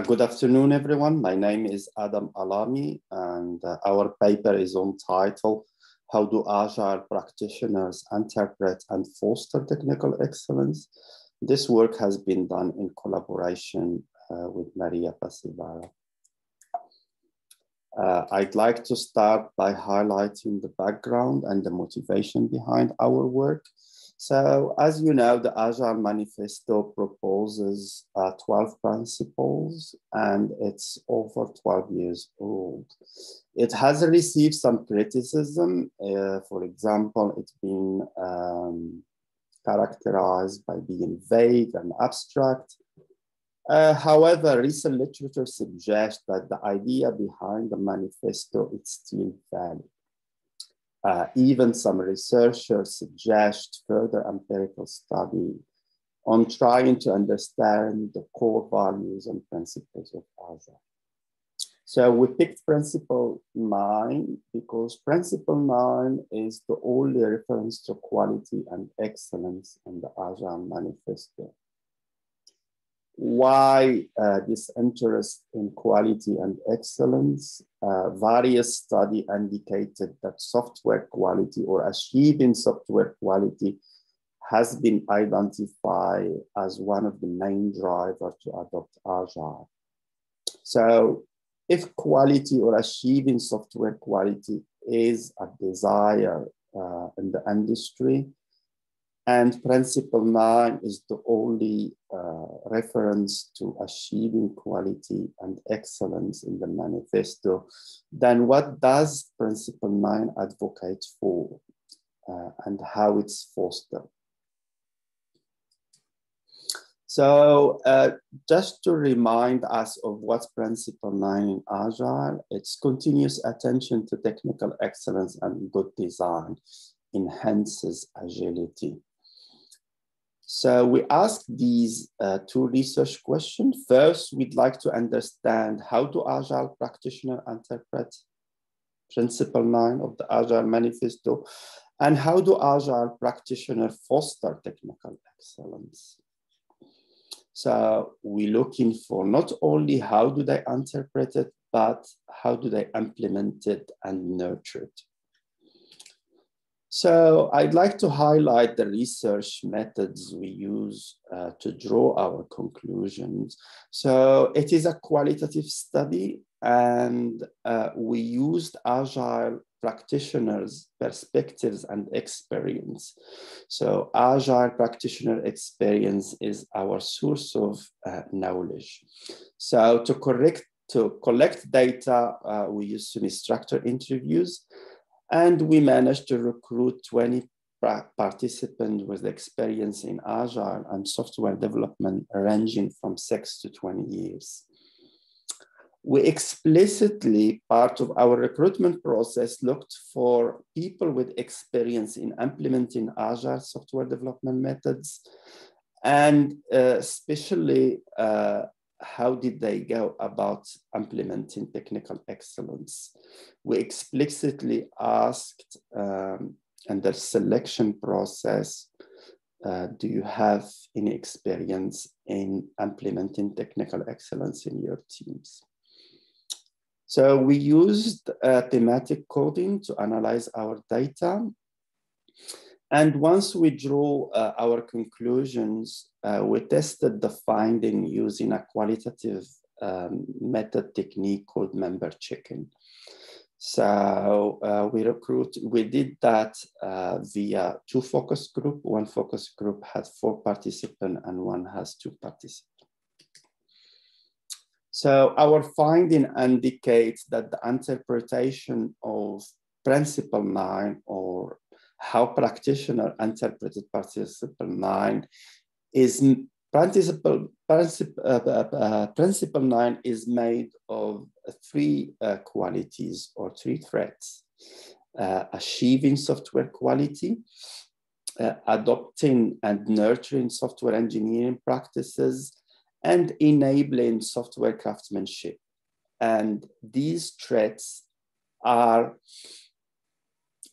Good afternoon, everyone. My name is Alami, and our paper is on title, How do Agile Practitioners Interpret and Foster Technical Excellence? This work has been done in collaboration with Maria Paasivara. I'd like to start by highlighting the background and the motivation behind our work. So, as you know, the Agile Manifesto proposes 12 principles, and it's over 12 years old. It has received some criticism. For example, it's been characterized by being vague and abstract. However, recent literature suggests that the idea behind the manifesto is still valid. Even some researchers suggest further empirical study on trying to understand the core values and principles of Agile. So we picked principle 9 because principle 9 is the only reference to quality and excellence in the Agile Manifesto. Why this interest in quality and excellence? Various studies indicated that software quality or achieving software quality has been identified as one of the main drivers to adopt Agile. So if quality or achieving software quality is a desire in the industry, and principle 9 is the only reference to achieving quality and excellence in the manifesto, then what does principle 9 advocate for and how it's fostered? So just to remind us of what's principle 9 in Agile, it's continuous attention to technical excellence and good design enhances agility. So we asked these two research questions. First, we'd like to understand how do Agile practitioners interpret principle 9 of the Agile Manifesto, and how do Agile practitioners foster technical excellence? So we're looking for not only how do they interpret it, but how do they implement it and nurture it. So I'd like to highlight the research methods we use to draw our conclusions. So it is a qualitative study, and we used Agile practitioners' perspectives and experience. So Agile practitioner experience is our source of knowledge. So to collect data, we use semi-structured interviews. And we managed to recruit 20 participants with experience in Agile and software development ranging from 6 to 20 years. We explicitly, part of our recruitment process, looked for people with experience in implementing Agile software development methods, and especially how did they go about implementing technical excellence? We explicitly asked in the selection process, do you have any experience in implementing technical excellence in your teams? So we used thematic coding to analyze our data. And once we drew our conclusions, we tested the finding using a qualitative method technique called member checking. So we did that via 2 focus groups. One focus group had 4 participants and one has 2 participants. So our finding indicates that the interpretation of principle 9, or how practitioner interpreted principle 9, is principle 9 is made of 3 qualities or 3 threads: achieving software quality, adopting and nurturing software engineering practices, and enabling software craftsmanship. And these traits are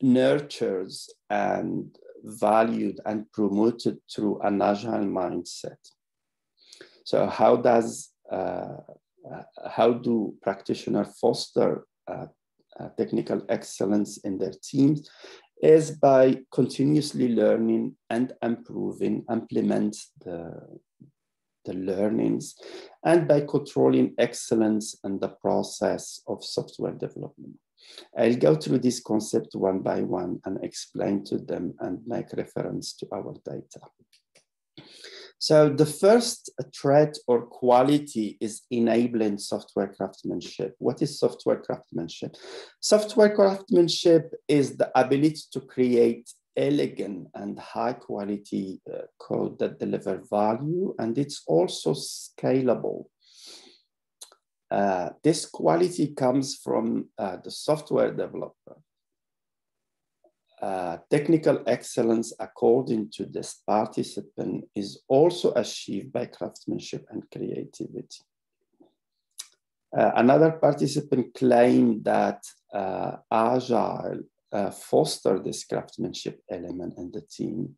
nurtured and valued and promoted through an Agile mindset. So how does how do practitioners foster technical excellence in their teams is by continuously learning and improving, implement the learnings, and by controlling excellence in the process of software development. I'll go through this concept one by one and explain to them and make reference to our data. So the first trait or quality is enabling software craftsmanship. What is software craftsmanship? Software craftsmanship is the ability to create elegant and high quality code that deliver value, and it's also scalable. This quality comes from the software developer. Technical excellence, according to this participant, is also achieved by craftsmanship and creativity. Another participant claimed that Agile foster this craftsmanship element in the team.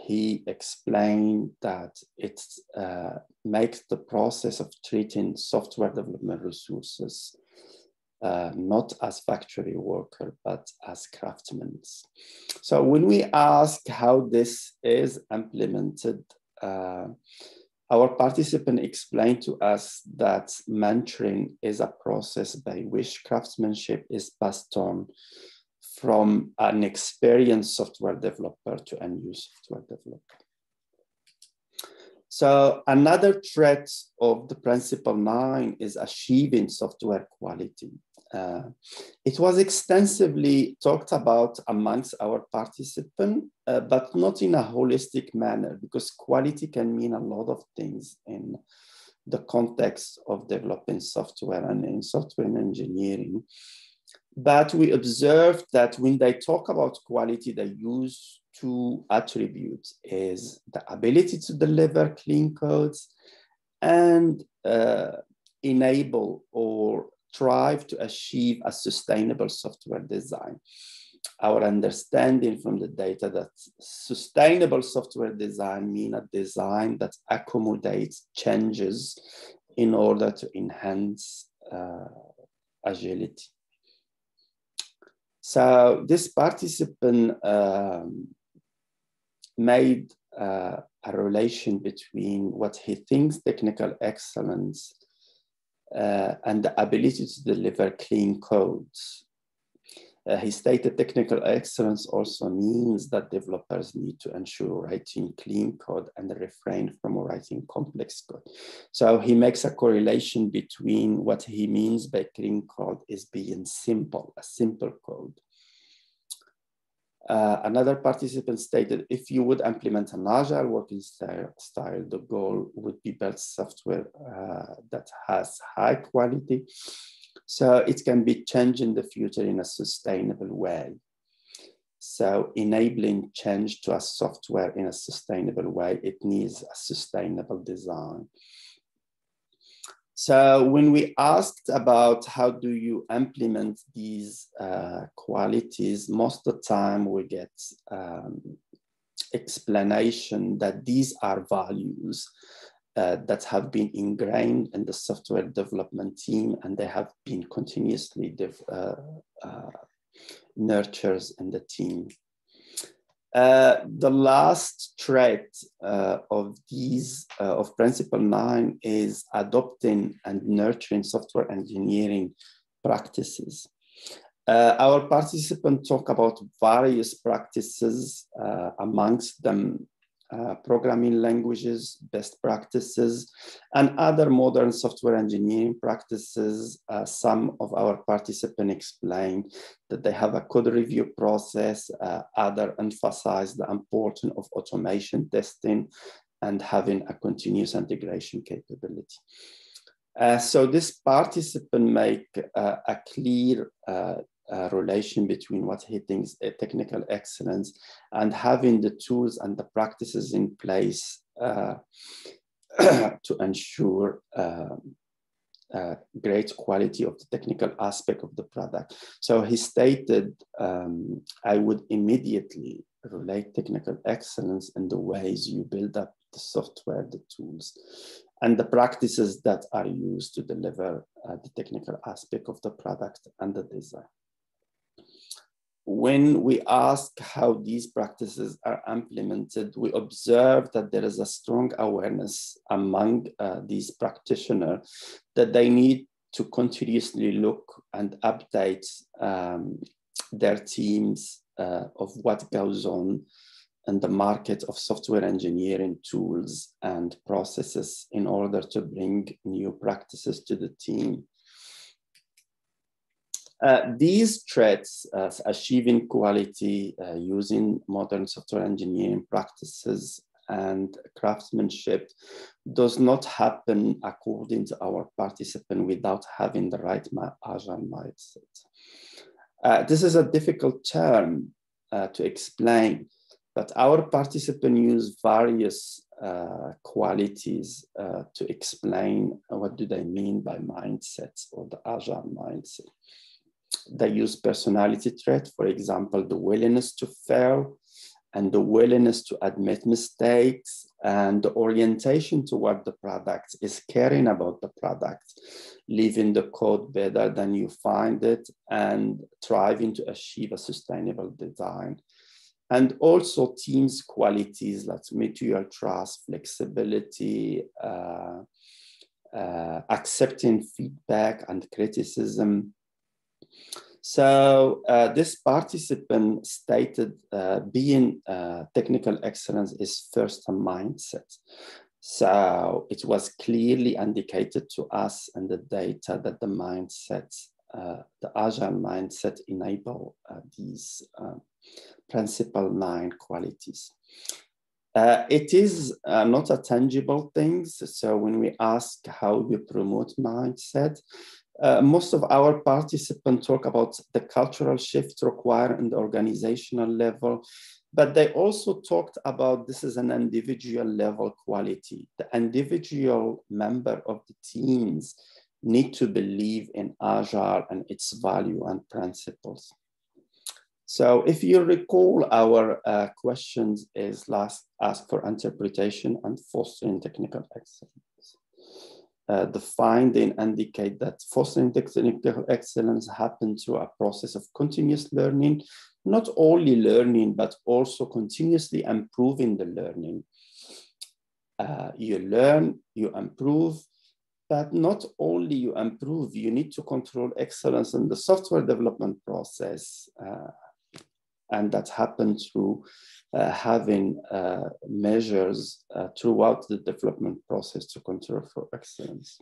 He explained that it makes the process of treating software development resources not as factory worker, but as craftsmen. So when we ask how this is implemented, our participant explained to us that mentoring is a process by which craftsmanship is passed on from an experienced software developer to a new software developer. So another trait of the principle 9 is achieving software quality. It was extensively talked about amongst our participants, but not in a holistic manner, because quality can mean a lot of things in the context of developing software and in software engineering. But we observed that when they talk about quality, they use two attributes: is the ability to deliver clean codes and enable or strive to achieve a sustainable software design. Our understanding from the data that sustainable software design means a design that accommodates changes in order to enhance agility. So this participant made a relation between what he thinks technical excellence and the ability to deliver clean codes. He stated technical excellence also means that developers need to ensure writing clean code and refrain from writing complex code. So he makes a correlation between what he means by clean code is being simple, a simple code. Another participant stated, if you would implement an agile working style, the goal would be build software that has high quality, so it can be changed in the future in a sustainable way. So enabling change to a software in a sustainable way, it needs a sustainable design. So when we asked about how do you implement these qualities, most of the time we get explanation that these are values that have been ingrained in the software development team, and they have been continuously nurtured in the team. The last trait of these, of principle 9 is adopting and nurturing software engineering practices. Our participants talk about various practices, amongst them programming languages, best practices, and other modern software engineering practices. Some of our participants explain that they have a code review process. Others emphasize the importance of automation testing and having a continuous integration capability. So this participant make a clear relation between what he thinks is technical excellence and having the tools and the practices in place to ensure great quality of the technical aspect of the product. So he stated, I would immediately relate technical excellence in the ways you build up the software, the tools, and the practices that are used to deliver the technical aspect of the product and the design. When we ask how these practices are implemented, we observe that there is a strong awareness among these practitioners that they need to continuously look and update their teams of what goes on in the market of software engineering tools and processes in order to bring new practices to the team. These traits, achieving quality using modern software engineering practices and craftsmanship, does not happen according to our participant without having the right agile mindset. This is a difficult term to explain, but our participants use various qualities to explain what do they mean by mindsets or the agile mindset. They use personality traits, for example, the willingness to fail and the willingness to admit mistakes, and the orientation toward the product is caring about the product, leaving the code better than you find it, and striving to achieve a sustainable design. And also teams qualities like mutual trust, flexibility, accepting feedback and criticism. So this participant stated being technical excellence is first a mindset. So it was clearly indicated to us in the data that the mindset, the agile mindset enable these principal 9 qualities. It is not a tangible thing. So when we ask how we promote mindset, most of our participants talk about the cultural shift required in the organizational level, but they also talked about this is an individual level quality. The individual member of the teams need to believe in Agile and its value and principles. So if you recall, our questions is last ask for interpretation and fostering technical excellence. The finding indicate that fostering technical excellence happens through a process of continuous learning, not only learning, but also continuously improving the learning. You learn, you improve, but not only you improve, you need to control excellence in the software development process. And that happens through having measures throughout the development process to control for excellence.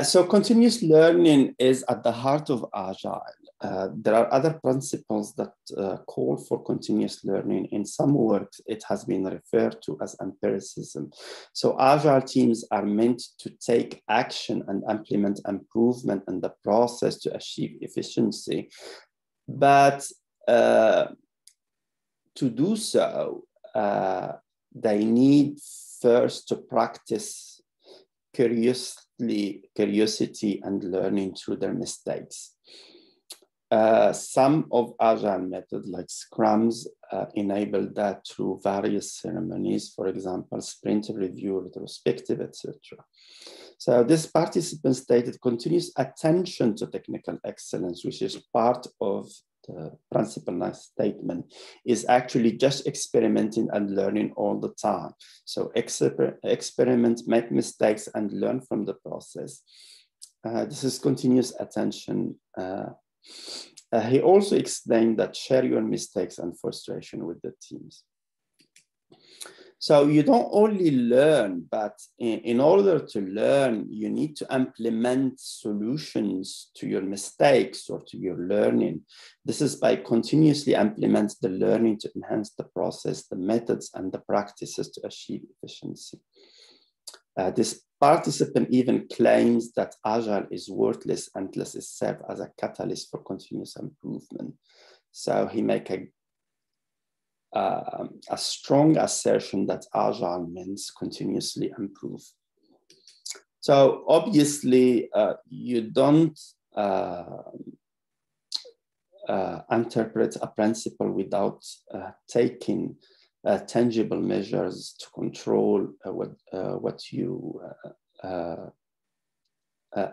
So continuous learning is at the heart of Agile. There are other principles that call for continuous learning. In some works, it has been referred to as empiricism. So Agile teams are meant to take action and implement improvement in the process to achieve efficiency. But to do so, they need first to practice curiosity and learning through their mistakes. Some of Agile methods like Scrums enable that through various ceremonies, for example, sprint review, retrospective, etc. So this participant stated continuous attention to technical excellence, which is part of the principle 9 statement, is actually just experimenting and learning all the time. So experiment, make mistakes, and learn from the process. This is continuous attention. He also explained that share your mistakes and frustration with the teams. So you don't only learn, but in order to learn, you need to implement solutions to your mistakes or to your learning. This is by continuously implement the learning to enhance the process, the methods, and the practices to achieve efficiency. This participant even claims that Agile is worthless unless it serves as a catalyst for continuous improvement. So he makes a strong assertion that Agile means continuously improve. So obviously, you don't interpret a principle without taking tangible measures to control what you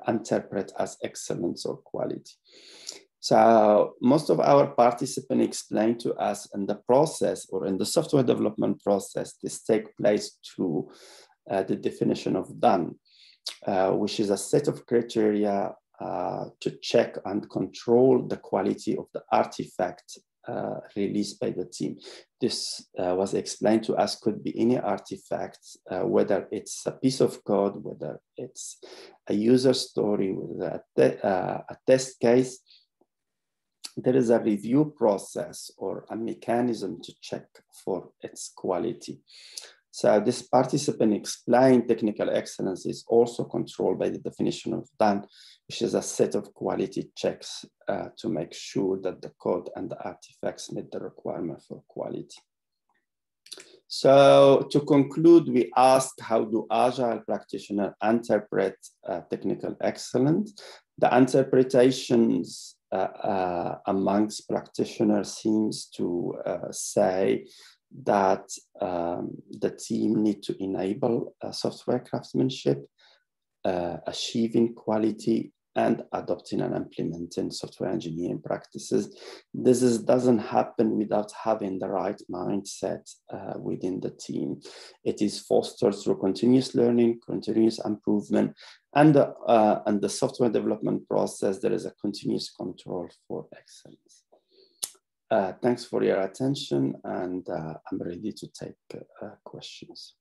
interpret as excellence or quality. So most of our participants explained to us in the process or in the software development process, this takes place through the definition of done, which is a set of criteria to check and control the quality of the artifact released by the team. This was explained to us could be any artifact, whether it's a piece of code, whether it's a user story, whether a test case. There is a review process or a mechanism to check for its quality. So this participant explained technical excellence is also controlled by the definition of done, which is a set of quality checks to make sure that the code and the artifacts meet the requirement for quality. So to conclude, we asked, how do Agile practitioners interpret technical excellence? The interpretations amongst practitioners seems to say that the team need to enable software craftsmanship, achieving quality, and adopting and implementing software engineering practices. This doesn't happen without having the right mindset within the team. It is fostered through continuous learning, continuous improvement, and the software development process. There is a continuous control for excellence. Thanks for your attention, and I'm ready to take questions.